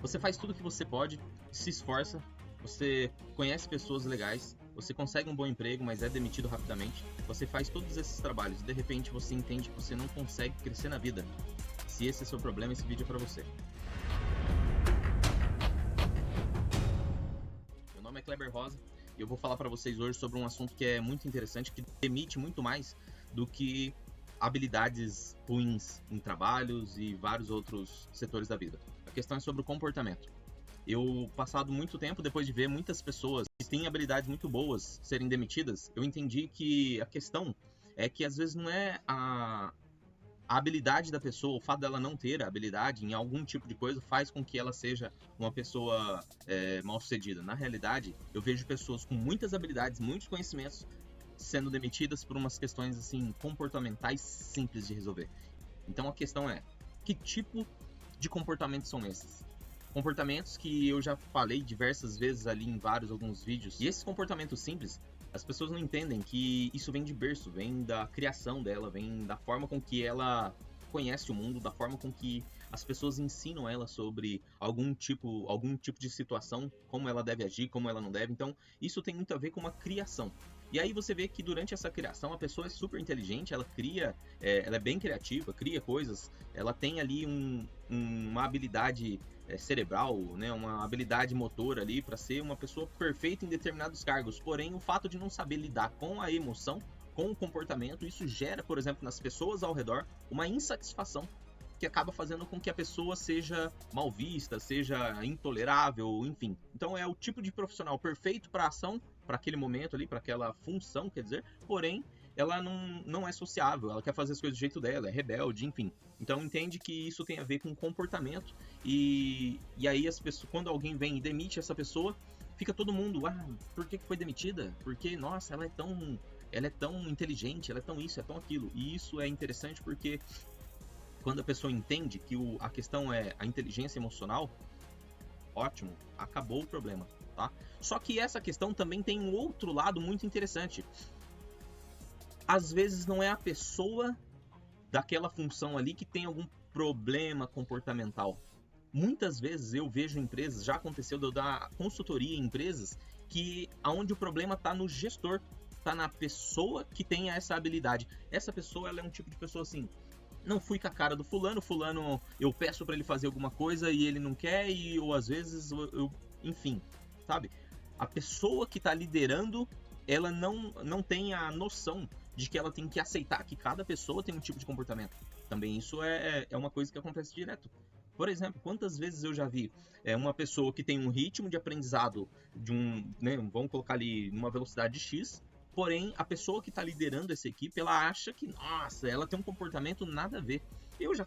Você faz tudo o que você pode, se esforça, você conhece pessoas legais, você consegue um bom emprego, mas é demitido rapidamente. Você faz todos esses trabalhos e de repente você entende que você não consegue crescer na vida. Se esse é seu problema, esse vídeo é para você. Meu nome é Kleber Rosa e eu vou falar para vocês hoje sobre um assunto que é muito interessante, que demite muito mais do que habilidades ruins em trabalhos e vários outros setores da vida. A questão é sobre o comportamento. Eu, passado muito tempo, depois de ver muitas pessoas que têm habilidades muito boas serem demitidas, eu entendi que a questão é que às vezes não é a habilidade da pessoa, o fato dela não ter a habilidade em algum tipo de coisa faz com que ela seja uma pessoa mal sucedida. Na realidade, eu vejo pessoas com muitas habilidades, muitos conhecimentos sendo demitidas por umas questões assim comportamentais simples de resolver. Então a questão é, que tipo de comportamentos são esses? Comportamentos que eu já falei diversas vezes ali em alguns vídeos. E esses comportamentos simples, as pessoas não entendem que isso vem de berço, vem da criação dela, vem da forma com que ela conhece o mundo, da forma com que as pessoas ensinam ela sobre algum tipo de situação, como ela deve agir, como ela não deve. Então, isso tem muito a ver com uma criação. E aí você vê que durante essa criação a pessoa é super inteligente, ela cria, ela é bem criativa, cria coisas, ela tem ali uma habilidade cerebral, né, uma habilidade motora ali para ser uma pessoa perfeita em determinados cargos. Porém, o fato de não saber lidar com a emoção, com o comportamento, isso gera, por exemplo, nas pessoas ao redor uma insatisfação que acaba fazendo com que a pessoa seja mal vista, seja intolerável, enfim. Então é o tipo de profissional perfeito para a ação, para aquele momento ali, para aquela função, quer dizer, porém ela não é sociável, ela quer fazer as coisas do jeito dela, é rebelde, enfim. Então entende que isso tem a ver com comportamento e aí as pessoas, quando alguém vem e demite essa pessoa, fica todo mundo, por que foi demitida? Porque, nossa, ela é tão inteligente, ela é tão isso, é tão aquilo. E isso é interessante porque quando a pessoa entende que a questão é a inteligência emocional, ótimo, acabou o problema, tá? Só que essa questão também tem um outro lado muito interessante. Às vezes não é a pessoa daquela função ali que tem algum problema comportamental. Muitas vezes eu vejo empresas, já aconteceu de eu dar consultoria em empresas, que aonde o problema está no gestor, está na pessoa que tem essa habilidade. Essa pessoa, ela é um tipo de pessoa assim, não fui com a cara do fulano eu peço para ele fazer alguma coisa e ele não quer, ou às vezes enfim, sabe? A pessoa que está liderando, ela não tem a noção de que ela tem que aceitar que cada pessoa tem um tipo de comportamento. Também isso é uma coisa que acontece direto. Por exemplo, quantas vezes eu já vi uma pessoa que tem um ritmo de aprendizado né, vamos colocar ali numa velocidade X, porém a pessoa que está liderando essa equipe, ela acha que, nossa, ela tem um comportamento nada a ver. Eu já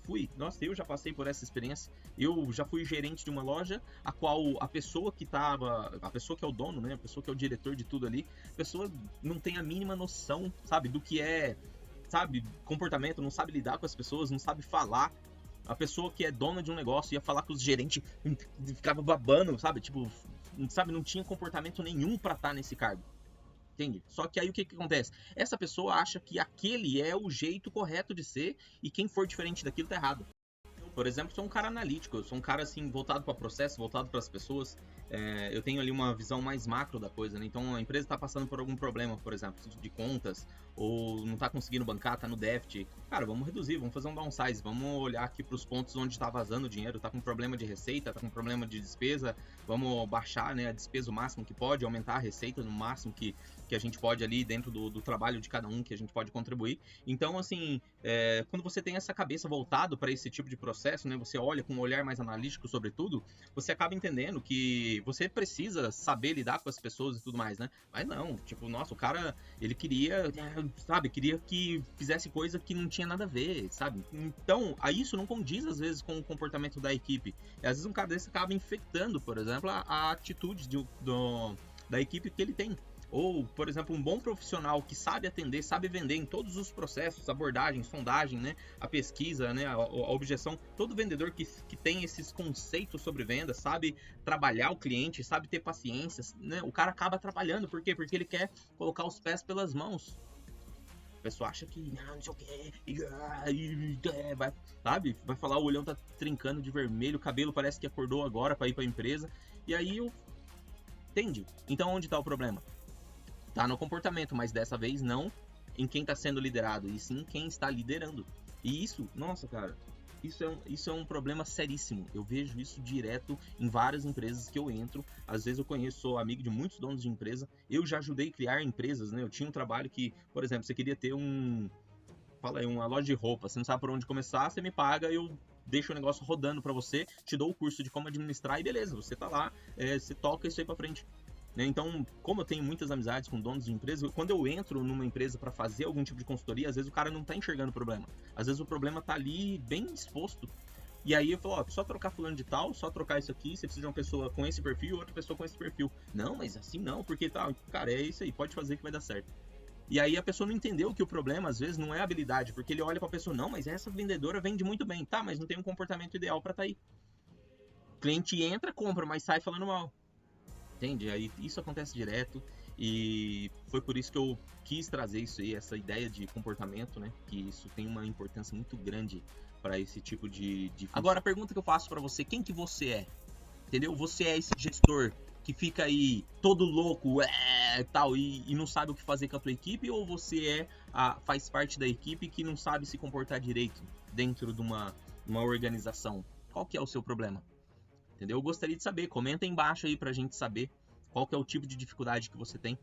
passei por essa experiência. Eu já fui gerente de uma loja, a qual a pessoa que é o dono, né, a pessoa que é o diretor de tudo ali, a pessoa não tem a mínima noção, sabe, do que é, sabe, comportamento, não sabe lidar com as pessoas, não sabe falar. A pessoa que é dona de um negócio ia falar com os gerentes, ficava babando, sabe? Tipo, sabe, não tinha comportamento nenhum para estar nesse cargo. Entende? Só que aí o que acontece? Essa pessoa acha que aquele é o jeito correto de ser e quem for diferente daquilo tá errado. Por exemplo, sou um cara analítico, eu sou um cara assim voltado para processo, voltado para as pessoas. Eu tenho ali uma visão mais macro da coisa, né? Então a empresa está passando por algum problema, por exemplo, de contas, ou não está conseguindo bancar, está no déficit. Cara, vamos reduzir, vamos fazer um downsize, vamos olhar aqui para os pontos onde está vazando o dinheiro, está com problema de receita, está com problema de despesa, vamos baixar, né, a despesa o máximo que pode, aumentar a receita no máximo que a gente pode ali dentro do trabalho de cada um, que a gente pode contribuir. Então, assim, quando você tem essa cabeça voltado para esse tipo de processo, né, você olha com um olhar mais analítico sobre tudo, você acaba entendendo que você precisa saber lidar com as pessoas e tudo mais, né? Mas não, tipo, nossa, o cara, ele queria, sabe, queria que fizesse coisa que não tinha nada a ver, sabe? Então, aí isso não condiz às vezes com o comportamento da equipe. E às vezes um cara desse acaba infectando, por exemplo, a atitude da equipe que ele tem. Ou, por exemplo, um bom profissional que sabe atender, sabe vender em todos os processos, abordagem, sondagem, né, a pesquisa, né, a objeção. Todo vendedor que tem esses conceitos sobre venda, sabe trabalhar o cliente, sabe ter paciência, né, o cara acaba trabalhando. Por quê? Porque ele quer colocar os pés pelas mãos. pessoa acha que não sei o que, vai, sabe? Vai falar, o olhão tá trincando de vermelho, o cabelo parece que acordou agora pra ir pra empresa. E aí entende? Então onde tá o problema? Tá no comportamento, mas dessa vez não em quem tá sendo liderado, e sim quem está liderando. E isso, nossa, cara, isso é um problema seríssimo. Eu vejo isso direto em várias empresas que eu entro. Às vezes eu conheço, sou amigo de muitos donos de empresa. Eu já ajudei a criar empresas, né? Eu tinha um trabalho que, por exemplo, você queria ter uma loja de roupa. Você não sabe por onde começar, você me paga, eu deixo o negócio rodando para você, te dou o curso de como administrar e beleza, você tá lá, você toca isso aí para frente. Então, como eu tenho muitas amizades com donos de empresa, quando eu entro numa empresa para fazer algum tipo de consultoria, às vezes o cara não tá enxergando o problema. Às vezes o problema tá ali bem exposto. E aí eu falo, ó, só trocar fulano de tal, só trocar isso aqui, você precisa de uma pessoa com esse perfil e outra pessoa com esse perfil. Não, mas assim não, porque tal, cara, é isso aí, pode fazer que vai dar certo. E aí a pessoa não entendeu que o problema, às vezes, não é a habilidade, porque ele olha pra pessoa, não, mas essa vendedora vende muito bem, tá, mas não tem um comportamento ideal pra tá aí. O cliente entra, compra, mas sai falando mal. Entende? Aí isso acontece direto e foi por isso que eu quis trazer isso aí, essa ideia de comportamento, né? Que isso tem uma importância muito grande para esse tipo de Agora, a pergunta que eu faço para você, quem que você é? Entendeu? Você é esse gestor que fica aí todo louco, tal, e não sabe o que fazer com a tua equipe, ou você faz parte da equipe que não sabe se comportar direito dentro de uma organização? Qual que é o seu problema? Entendeu? Eu gostaria de saber, comenta aí embaixo aí pra gente saber qual que é o tipo de dificuldade que você tem,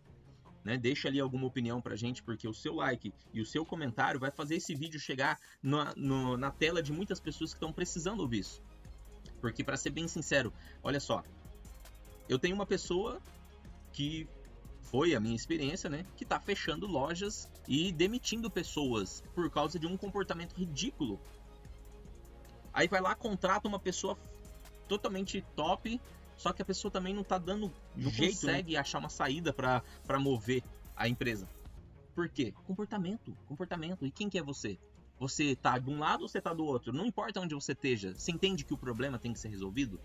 né? Deixa ali alguma opinião pra gente, porque o seu like e o seu comentário vai fazer esse vídeo chegar na tela de muitas pessoas que estão precisando ouvir isso. Porque, pra ser bem sincero, olha só, eu tenho uma pessoa que foi a minha experiência, né? Que tá fechando lojas e demitindo pessoas por causa de um comportamento ridículo. Aí vai lá, contrata uma pessoa totalmente top, só que a pessoa também não tá dando jeito, consegue achar uma saída para mover a empresa. Por quê? Comportamento. E quem que é você? Você tá de um lado ou você tá do outro? Não importa onde você esteja, você entende que o problema tem que ser resolvido?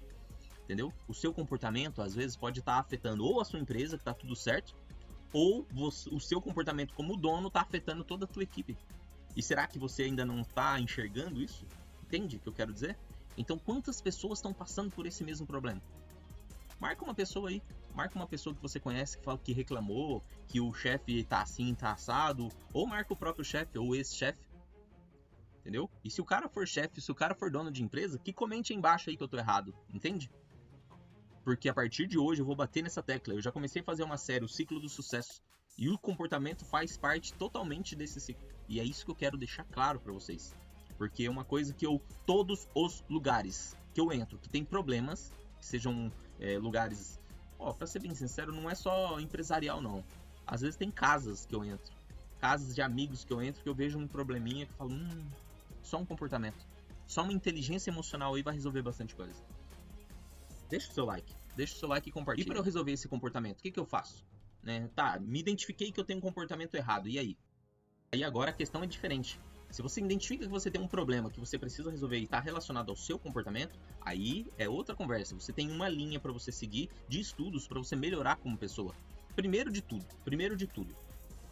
Entendeu? O seu comportamento, às vezes, pode estar afetando ou a sua empresa, que tá tudo certo, ou o seu comportamento como dono tá afetando toda a tua equipe. E será que você ainda não tá enxergando isso? Entende o que eu quero dizer? Então, quantas pessoas estão passando por esse mesmo problema? Marca uma pessoa aí. Marca uma pessoa que você conhece, que fala que reclamou, que o chefe tá assim, tá assado. Ou marca o próprio chefe, ou ex-chefe. Entendeu? E se o cara for chefe, se o cara for dono de empresa, que comente aí embaixo aí que eu tô errado. Entende? Porque a partir de hoje eu vou bater nessa tecla. Eu já comecei a fazer uma série, o ciclo do sucesso. E o comportamento faz parte totalmente desse ciclo. E é isso que eu quero deixar claro pra vocês. Porque é uma coisa que todos os lugares que eu entro, que tem problemas, que sejam lugares, pra ser bem sincero, não é só empresarial não. Às vezes tem casas que eu entro, casas de amigos que eu entro, que eu vejo um probleminha que eu falo, só um comportamento, só uma inteligência emocional aí vai resolver bastante coisa. Deixa o seu like e compartilha. E para eu resolver esse comportamento, o que eu faço? Né? Tá, me identifiquei que eu tenho um comportamento errado, e aí? Aí agora a questão é diferente. Se você identifica que você tem um problema que você precisa resolver e está relacionado ao seu comportamento, aí é outra conversa. Você tem uma linha para você seguir de estudos para você melhorar como pessoa. Primeiro de tudo,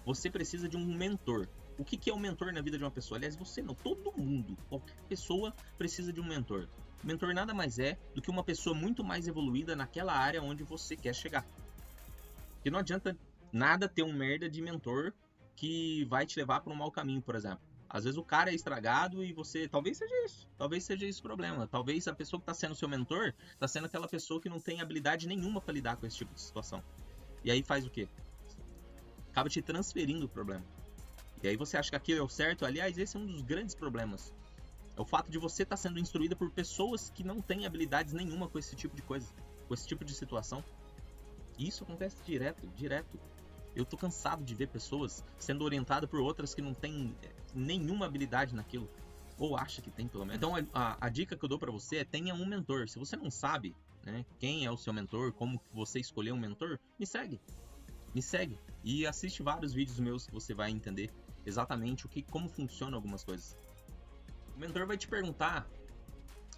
você precisa de um mentor. O que é um mentor na vida de uma pessoa? Aliás, você não, todo mundo, qualquer pessoa precisa de um mentor. O mentor nada mais é do que uma pessoa muito mais evoluída naquela área onde você quer chegar. Porque não adianta nada ter um merda de mentor que vai te levar para um mau caminho, por exemplo. Às vezes o cara é estragado e você... Talvez seja isso o problema. Talvez a pessoa que está sendo seu mentor está sendo aquela pessoa que não tem habilidade nenhuma para lidar com esse tipo de situação. E aí faz o quê? Acaba te transferindo o problema. E aí você acha que aquilo é o certo? Aliás, esse é um dos grandes problemas. É o fato de você estar sendo instruída por pessoas que não têm habilidades nenhuma com esse tipo de coisa. Com esse tipo de situação. E isso acontece direto. Eu tô cansado de ver pessoas sendo orientadas por outras que não têm nenhuma habilidade naquilo. Ou acha que tem, pelo menos. Então, a dica que eu dou pra você é tenha um mentor. Se você não sabe, né, quem é o seu mentor, como você escolher um mentor, me segue. E assiste vários vídeos meus que você vai entender exatamente como funcionam algumas coisas. O mentor vai te perguntar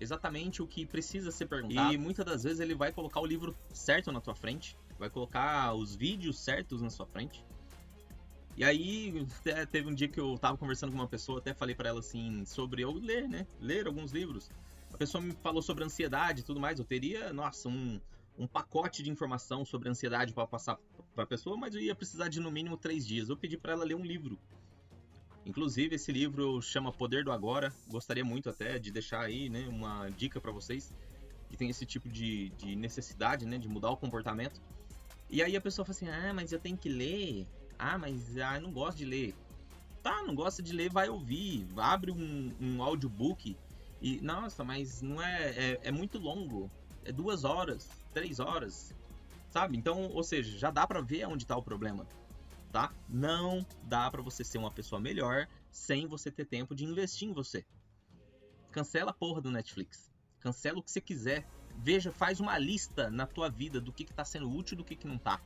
exatamente o que precisa ser perguntado. E muitas das vezes ele vai colocar o livro certo na tua frente. Vai colocar os vídeos certos na sua frente. E aí, teve um dia que eu tava conversando com uma pessoa, até falei pra ela assim, sobre eu ler, né? Ler alguns livros. A pessoa me falou sobre ansiedade e tudo mais. Eu teria, nossa, um pacote de informação sobre ansiedade para passar pra pessoa, mas eu ia precisar de no mínimo 3 dias. Eu pedi pra ela ler um livro. Inclusive, esse livro chama Poder do Agora. Gostaria muito até de deixar aí, né, uma dica pra vocês que tem esse tipo de necessidade, né, de mudar o comportamento. E aí a pessoa fala assim, ah, mas eu tenho que ler. Ah, mas eu não gosto de ler. Tá, não gosta de ler, vai ouvir. Abre um audiobook. E, nossa, mas não é muito longo. É 2 horas, 3 horas. Sabe? Então, ou seja, já dá pra ver onde tá o problema. Tá? Não dá pra você ser uma pessoa melhor sem você ter tempo de investir em você. Cancela a porra do Netflix. Cancela o que você quiser. Veja, faz uma lista na tua vida do que tá sendo útil e do que não tá.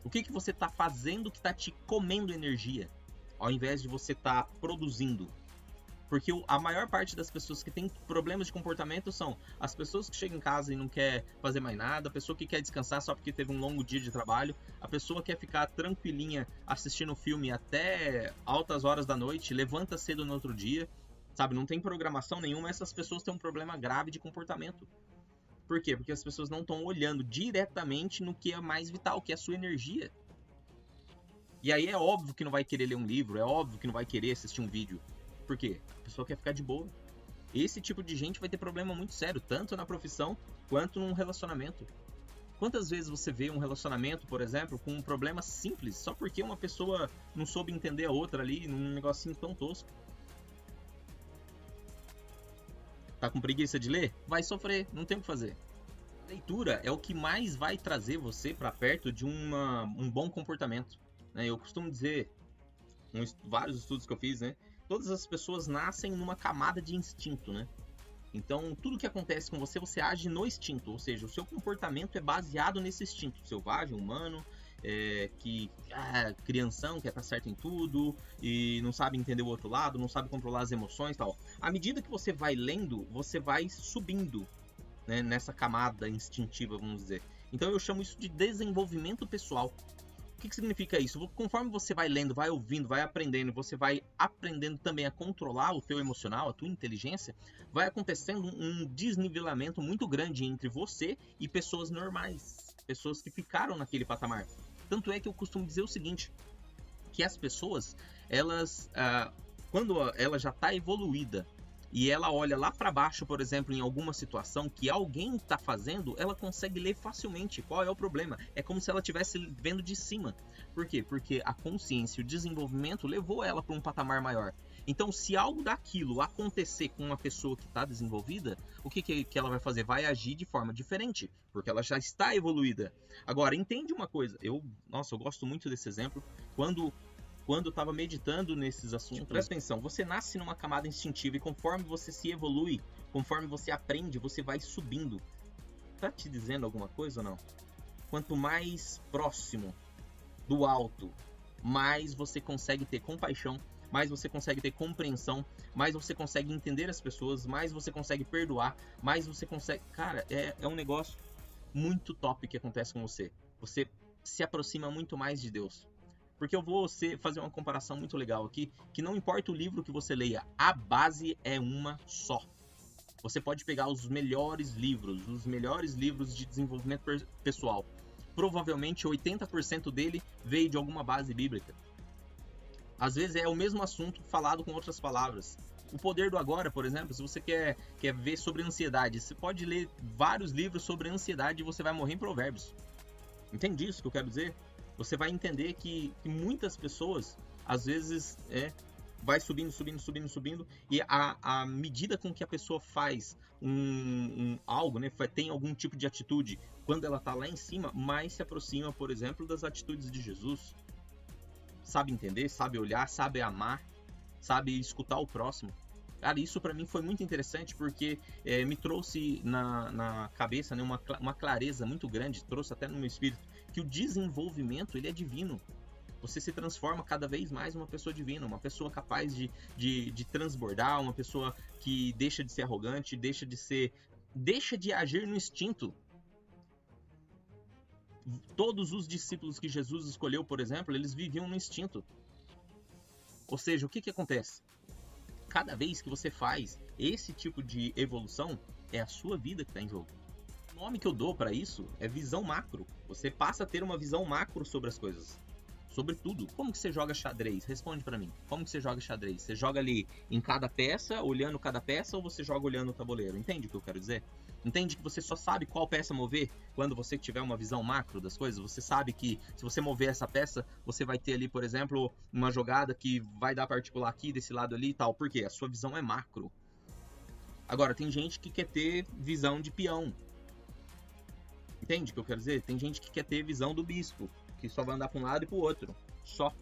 O que você tá fazendo que tá te comendo energia, ao invés de você tá produzindo. Porque a maior parte das pessoas que tem problemas de comportamento são as pessoas que chegam em casa e não quer fazer mais nada, a pessoa que quer descansar só porque teve um longo dia de trabalho, a pessoa que quer ficar tranquilinha assistindo o filme até altas horas da noite, levanta cedo no outro dia, sabe? Não tem programação nenhuma, essas pessoas têm um problema grave de comportamento. Por quê? Porque as pessoas não estão olhando diretamente no que é mais vital, que é a sua energia. E aí é óbvio que não vai querer ler um livro, é óbvio que não vai querer assistir um vídeo. Por quê? A pessoa quer ficar de boa. Esse tipo de gente vai ter problema muito sério, tanto na profissão quanto num relacionamento. Quantas vezes você vê um relacionamento, por exemplo, com um problema simples, só porque uma pessoa não soube entender a outra ali num negocinho tão tosco? Tá com preguiça de ler? Vai sofrer, não tem o que fazer. A leitura é o que mais vai trazer você para perto de um bom comportamento. Eu costumo dizer, vários estudos que eu fiz, né? Todas as pessoas nascem numa camada de instinto, né? Então, tudo que acontece com você, você age no instinto, ou seja, o seu comportamento é baseado nesse instinto selvagem, humano, crianção, quer estar certo em tudo, e não sabe entender o outro lado, não sabe controlar as emoções e tal. À medida que você vai lendo, você vai subindo, né, nessa camada instintiva, vamos dizer. Então eu chamo isso de desenvolvimento pessoal. O que significa isso? Conforme você vai lendo, vai ouvindo, vai aprendendo, você vai aprendendo também a controlar o teu emocional, a tua inteligência, vai acontecendo um desnivelamento muito grande entre você e pessoas normais, pessoas que ficaram naquele patamar. Tanto é que eu costumo dizer o seguinte, que as pessoas, elas, quando ela já está evoluída, e ela olha lá para baixo, por exemplo, em alguma situação que alguém está fazendo, ela consegue ler facilmente qual é o problema. É como se ela estivesse vendo de cima. Por quê? Porque a consciência, o desenvolvimento levou ela para um patamar maior. Então, se algo daquilo acontecer com uma pessoa que está desenvolvida, o que ela vai fazer? Vai agir de forma diferente, porque ela já está evoluída. Agora, entende uma coisa, eu gosto muito desse exemplo, quando eu estava meditando nesses assuntos, presta atenção, você nasce numa camada instintiva e conforme você se evolui, conforme você aprende, você vai subindo. Tá te dizendo alguma coisa ou não? Quanto mais próximo do alto, mais você consegue ter compaixão, mais você consegue ter compreensão, mais você consegue entender as pessoas, mais você consegue perdoar, mais você consegue... Cara, é um negócio muito top que acontece com você. Você se aproxima muito mais de Deus. Porque eu vou fazer uma comparação muito legal aqui, que não importa o livro que você leia, a base é uma só. Você pode pegar os melhores livros de desenvolvimento pessoal. Provavelmente 80% dele veio de alguma base bíblica. Às vezes é o mesmo assunto falado com outras palavras. O Poder do Agora, por exemplo, se você quer ver sobre ansiedade, você pode ler vários livros sobre ansiedade e você vai morrer em Provérbios. Entende isso que eu quero dizer? Você vai entender que muitas pessoas, às vezes, vai subindo, e à medida com que a pessoa faz algo, né, tem algum tipo de atitude, quando ela está lá em cima, mais se aproxima, por exemplo, das atitudes de Jesus. Sabe entender, sabe olhar, sabe amar, sabe escutar o próximo. Cara, isso para mim foi muito interessante porque me trouxe na cabeça, né, uma clareza muito grande, trouxe até no meu espírito, que o desenvolvimento ele é divino. Você se transforma cada vez mais uma pessoa divina, uma pessoa capaz de transbordar, uma pessoa que deixa de ser arrogante, deixa de agir no instinto. Todos os discípulos que Jesus escolheu, por exemplo, eles viviam no instinto. Ou seja, o que acontece? Cada vez que você faz esse tipo de evolução, é a sua vida que está em jogo. O nome que eu dou para isso é visão macro. Você passa a ter uma visão macro sobre as coisas. Sobre tudo. Como que você joga xadrez? Responde para mim. Como que você joga xadrez? Você joga ali em cada peça, olhando cada peça, ou você joga olhando o tabuleiro? Entende o que eu quero dizer? Entende que você só sabe qual peça mover quando você tiver uma visão macro das coisas? Você sabe que se você mover essa peça, você vai ter ali, por exemplo, uma jogada que vai dar para articular aqui, desse lado ali e tal. Por quê? A sua visão é macro. Agora, tem gente que quer ter visão de peão. Entende o que eu quero dizer? Tem gente que quer ter visão do bispo, que só vai andar para um lado e para o outro. Só.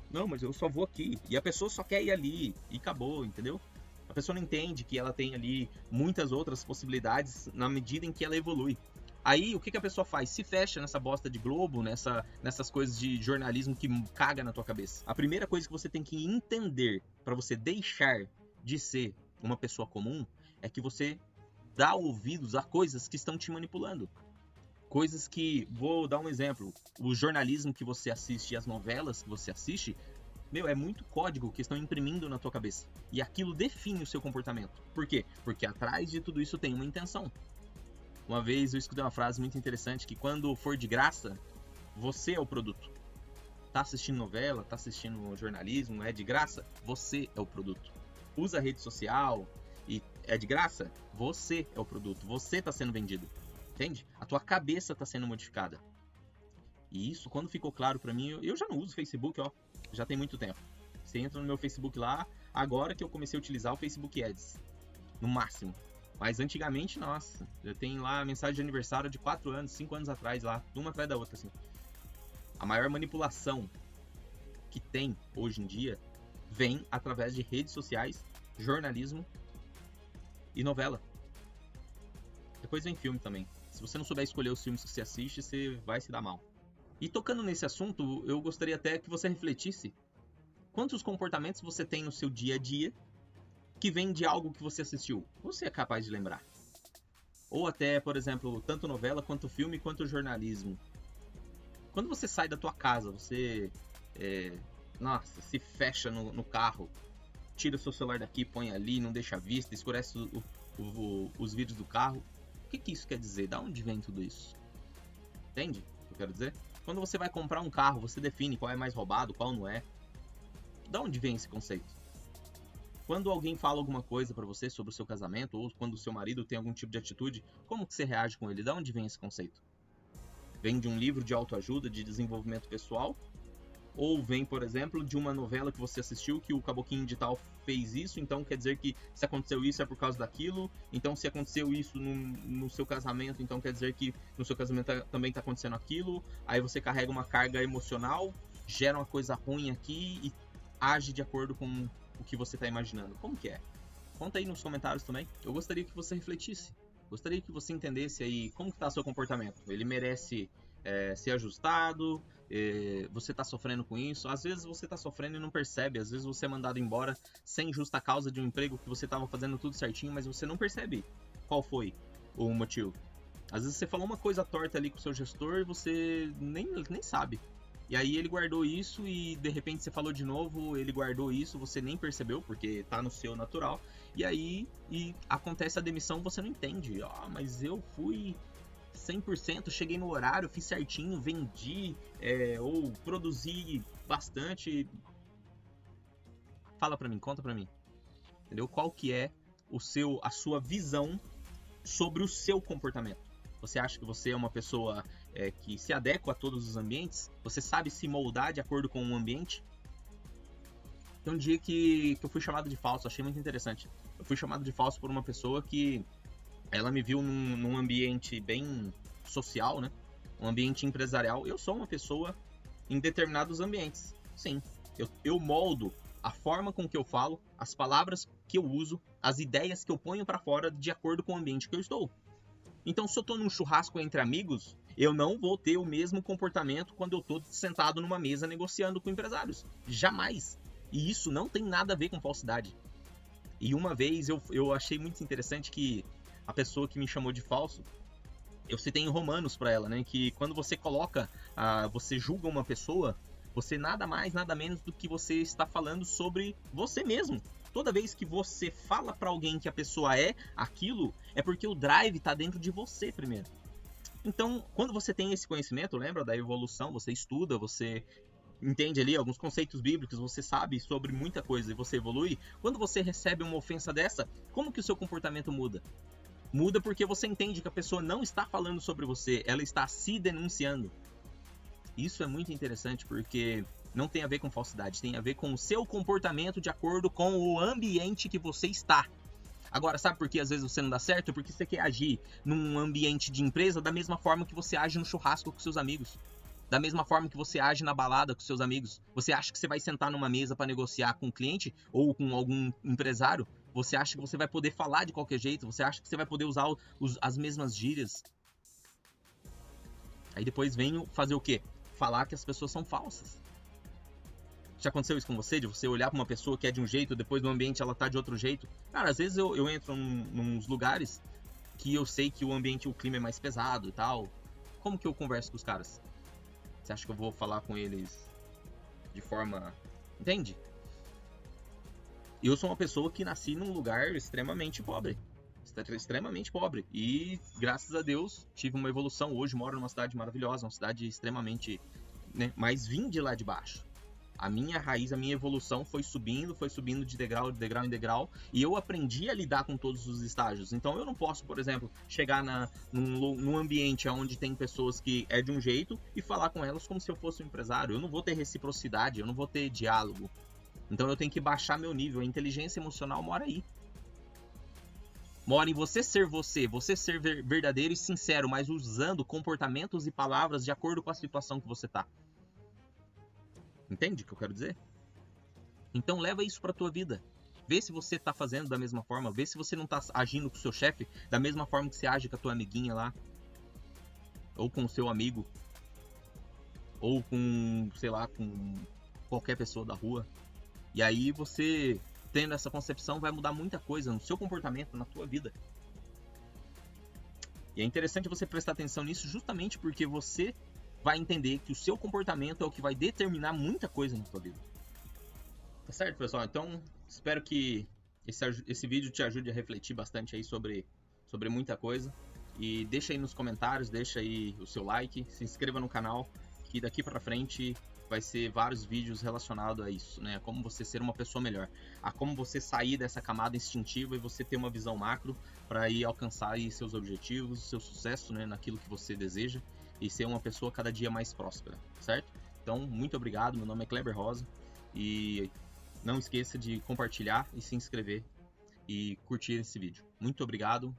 Não, mas eu só vou aqui. E a pessoa só quer ir ali. E acabou, entendeu? A pessoa não entende que ela tem ali muitas outras possibilidades na medida em que ela evolui. Aí, o que a pessoa faz? Se fecha nessa bosta de Globo, nessas coisas de jornalismo que caga na tua cabeça. A primeira coisa que você tem que entender para você deixar de ser uma pessoa comum é que você dá ouvidos a coisas que estão te manipulando. Coisas que, vou dar um exemplo, o jornalismo que você assiste e as novelas que você assiste, é muito código que estão imprimindo na tua cabeça. E aquilo define o seu comportamento. Por quê? Porque atrás de tudo isso tem uma intenção. Uma vez eu escutei uma frase muito interessante, que quando for de graça, você é o produto. Tá assistindo novela, tá assistindo jornalismo, é de graça? Você é o produto. Usa rede social e é de graça? Você é o produto, você tá sendo vendido. Entende? A tua cabeça está sendo modificada. E isso, quando ficou claro para mim, eu já não uso Facebook, ó. Já tem muito tempo. Você entra no meu Facebook lá, agora que eu comecei a utilizar o Facebook Ads. No máximo. Mas antigamente, nossa, eu tenho lá a mensagem de aniversário de 4 anos, 5 anos atrás lá, uma atrás da outra, assim. A maior manipulação que tem hoje em dia vem através de redes sociais, jornalismo e novela. Depois vem filme também. Se você não souber escolher os filmes que você assiste, você vai se dar mal. E tocando nesse assunto, eu gostaria até que você refletisse quantos comportamentos você tem no seu dia a dia que vem de algo que você assistiu. Você é capaz de lembrar? Ou até, por exemplo, tanto novela, quanto filme, quanto jornalismo. Quando você sai da tua casa, você se fecha no carro, tira o seu celular daqui, põe ali, não deixa a vista, escurece os vidros do carro. O que isso quer dizer? Da onde vem tudo isso? Entende o que eu quero dizer? Quando você vai comprar um carro, você define qual é mais roubado, qual não é. Da onde vem esse conceito? Quando alguém fala alguma coisa pra você sobre o seu casamento, ou quando o seu marido tem algum tipo de atitude, como que você reage com ele? Da onde vem esse conceito? Vem de um livro de autoajuda, de desenvolvimento pessoal? Ou vem, por exemplo, de uma novela que você assistiu que o caboclinho de tal fez isso, então quer dizer que se aconteceu isso é por causa daquilo, então se aconteceu isso no seu casamento, então quer dizer que no seu casamento também está acontecendo aquilo, aí você carrega uma carga emocional, gera uma coisa ruim aqui e age de acordo com o que você está imaginando. Como que é? Conta aí nos comentários também. Eu gostaria que você refletisse, gostaria que você entendesse aí como que está seu comportamento. Ele merece ser ajustado? Você está sofrendo com isso? Às vezes você está sofrendo e não percebe. Às vezes você é mandado embora sem justa causa de um emprego que você estava fazendo tudo certinho, mas você não percebe qual foi o motivo. Às vezes você falou uma coisa torta ali com o seu gestor e você nem sabe. E aí ele guardou isso e de repente você falou de novo, ele guardou isso, você nem percebeu porque tá no seu natural. E aí acontece a demissão, você não entende. Mas eu fui 100%, cheguei no horário, fiz certinho, vendi ou produzi bastante. Fala pra mim, conta pra mim. Entendeu? Qual que é a sua visão sobre o seu comportamento? Você acha que você é uma pessoa que se adequa a todos os ambientes? Você sabe se moldar de acordo com o ambiente? Tem um dia que eu fui chamado de falso, achei muito interessante. Eu fui chamado de falso por uma pessoa que ela me viu num ambiente bem social, né? Um ambiente empresarial. Eu sou uma pessoa em determinados ambientes. Sim, eu moldo a forma com que eu falo, as palavras que eu uso, as ideias que eu ponho pra fora de acordo com o ambiente que eu estou. Então, se eu tô num churrasco entre amigos, eu não vou ter o mesmo comportamento quando eu tô sentado numa mesa negociando com empresários. Jamais. E isso não tem nada a ver com falsidade. E uma vez eu achei muito interessante que a pessoa que me chamou de falso, eu citei em Romanos para ela, né? Que quando você você julga uma pessoa, Você nada mais, nada menos do que você está falando sobre você mesmo. Toda vez que você fala para alguém que a pessoa é aquilo, é porque o drive está dentro de você primeiro. Então, quando você tem esse conhecimento, lembra da evolução, você estuda, você entende ali alguns conceitos bíblicos, você sabe sobre muita coisa e você evolui. Quando você recebe uma ofensa dessa, como que o seu comportamento muda? Muda porque você entende que a pessoa não está falando sobre você, ela está se denunciando. Isso é muito interessante porque não tem a ver com falsidade, tem a ver com o seu comportamento de acordo com o ambiente que você está. Agora, sabe por que às vezes você não dá certo? Porque você quer agir num ambiente de empresa da mesma forma que você age no churrasco com seus amigos. Da mesma forma que você age na balada com seus amigos. Você acha que você vai sentar numa mesa para negociar com um cliente ou com algum empresário? Você acha que você vai poder falar de qualquer jeito? Você acha que você vai poder usar as mesmas gírias? Aí depois vem fazer o quê? Falar que as pessoas são falsas. Já aconteceu isso com você? De você olhar pra uma pessoa que é de um jeito, depois no ambiente ela tá de outro jeito? Cara, às vezes eu entro nos lugares que eu sei que o ambiente, o clima é mais pesado e tal. Como que eu converso com os caras? Você acha que eu vou falar com eles de forma... Entende? Eu sou uma pessoa que nasci num lugar extremamente pobre. Extremamente pobre. E, graças a Deus, tive uma evolução. Hoje moro numa cidade maravilhosa, uma cidade extremamente... né? Mas vim de lá de baixo. A minha raiz, a minha evolução foi subindo de degrau em degrau, e eu aprendi a lidar com todos os estágios. Então eu não posso, por exemplo, chegar num ambiente onde tem pessoas que é de um jeito e falar com elas como se eu fosse um empresário. Eu não vou ter reciprocidade, eu não vou ter diálogo. Então eu tenho que baixar meu nível. A inteligência emocional mora aí. Mora em você ser verdadeiro e sincero, mas usando comportamentos e palavras de acordo com a situação que você tá. Entende o que eu quero dizer? Então leva isso pra tua vida. Vê se você tá fazendo da mesma forma. Vê se você não tá agindo com o seu chefe da mesma forma que você age com a tua amiguinha lá. Ou com o seu amigo. Ou com, sei lá, com qualquer pessoa da rua. E aí você, tendo essa concepção, vai mudar muita coisa no seu comportamento, na tua vida. E é interessante você prestar atenção nisso justamente porque você vai entender que o seu comportamento é o que vai determinar muita coisa na sua vida. Tá certo, pessoal? Então, espero que esse vídeo te ajude a refletir bastante aí sobre muita coisa. E deixa aí nos comentários, deixa aí o seu like, se inscreva no canal, que daqui pra frente vai ser vários vídeos relacionados a isso, né? A como você ser uma pessoa melhor, a como você sair dessa camada instintiva e você ter uma visão macro para ir alcançar aí seus objetivos, seu sucesso, né, naquilo que você deseja e ser uma pessoa cada dia mais próspera, certo? Então, muito obrigado, meu nome é Kleber Rosa e não esqueça de compartilhar e se inscrever e curtir esse vídeo. Muito obrigado